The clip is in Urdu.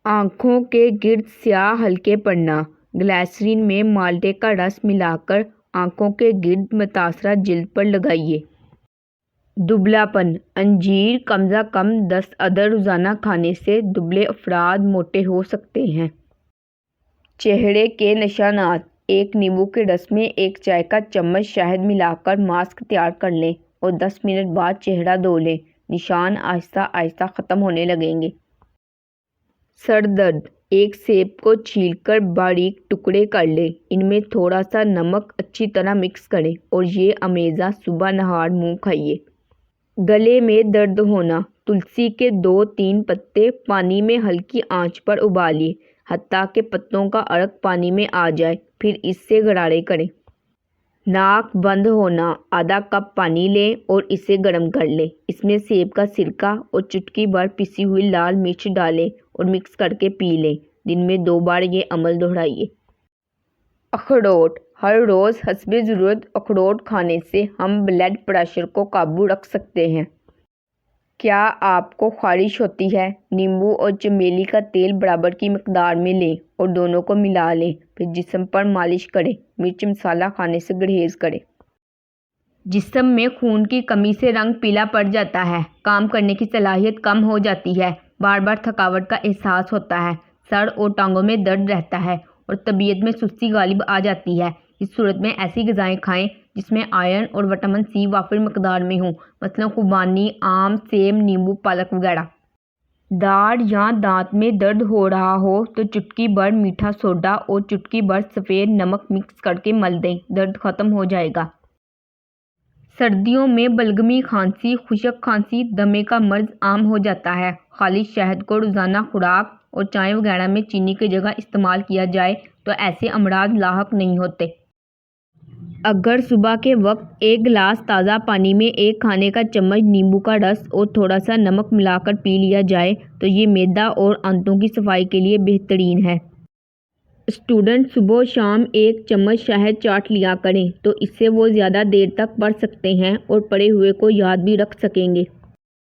آنکھوں کے گرد سیاہ ہلکے پڑنا، گلیسرین میں مالٹے کا رس ملا کر آنکھوں کے گرد متاثرہ جلد پر لگائیے۔ دبلا پن، انجیر کم از کم 10 عدد روزانہ کھانے سے دبلے افراد موٹے ہو سکتے ہیں۔ چہرے کے نشانات، ایک نیمبو کے رس میں ایک چائے کا چمچ شہد ملا کر ماسک تیار کر لیں اور 10 منٹ بعد چہرہ دھو لیں۔ نشان آہستہ آہستہ ختم ہونے لگیں گے۔ سر درد، ایک سیب کو چھیل کر باریک ٹکڑے کر لیں، ان میں تھوڑا سا نمک اچھی طرح مکس کریں اور یہ امیزہ صبح نہار منہ کھائیے۔ گلے میں درد ہونا، تلسی کے 2-3 پتے پانی میں ہلکی آنچ پر ابالیے حتیٰ کہ پتوں کا عرق پانی میں آ جائے، پھر اس سے غرارے کریں۔ ناک بند ہونا، آدھا کپ پانی لیں اور اسے گرم کر لیں، اس میں سیب کا سرکہ اور چٹکی بھر پسی ہوئی لال مرچ ڈالیں اور مکس کر کے پی لیں۔ دن میں 2 بار یہ عمل دہرائیے۔ اخروٹ، ہر روز حسب ضرورت اخروٹ کھانے سے ہم بلڈ پریشر کو قابو رکھ سکتے ہیں۔ کیا آپ کو خارش ہوتی ہے؟ نیمبو اور چمیلی کا تیل برابر کی مقدار میں لیں اور دونوں کو ملا لیں، پھر جسم پر مالش کریں۔ مرچ مسالہ کھانے سے گریز کریں۔ جسم میں خون کی کمی سے رنگ پیلا پڑ جاتا ہے، کام کرنے کی صلاحیت کم ہو جاتی ہے، بار بار تھکاوٹ کا احساس ہوتا ہے، سر اور ٹانگوں میں درد رہتا ہے اور طبیعت میں سستی غالب آ جاتی ہے۔ اس صورت میں ایسی غذائیں کھائیں جس میں آئرن اور وٹامن سی وافر مقدار میں ہوں، مثلاً خوبانی، آم، سیب، نیمبو، پالک وغیرہ۔ داڑھ یا دانت میں درد ہو رہا ہو تو چٹکی بھر میٹھا سوڈا اور چٹکی بھر سفید نمک مکس کر کے مل دیں، درد ختم ہو جائے گا۔ سردیوں میں بلغمی کھانسی، خشک کھانسی، دمے کا مرض عام ہو جاتا ہے۔ خالص شہد کو روزانہ خوراک اور چائے وغیرہ میں چینی کی جگہ استعمال کیا جائے تو ایسے امراض لاحق نہیں ہوتے۔ اگر صبح کے وقت ایک گلاس تازہ پانی میں ایک کھانے کا چمچ نیمبو کا رس اور تھوڑا سا نمک ملا کر پی لیا جائے تو یہ معدہ اور آنتوں کی صفائی کے لیے بہترین ہے۔ اسٹوڈنٹ صبح و شام ایک چمچ شہد چاٹ لیا کریں تو اس سے وہ زیادہ دیر تک پڑھ سکتے ہیں اور پڑھے ہوئے کو یاد بھی رکھ سکیں گے۔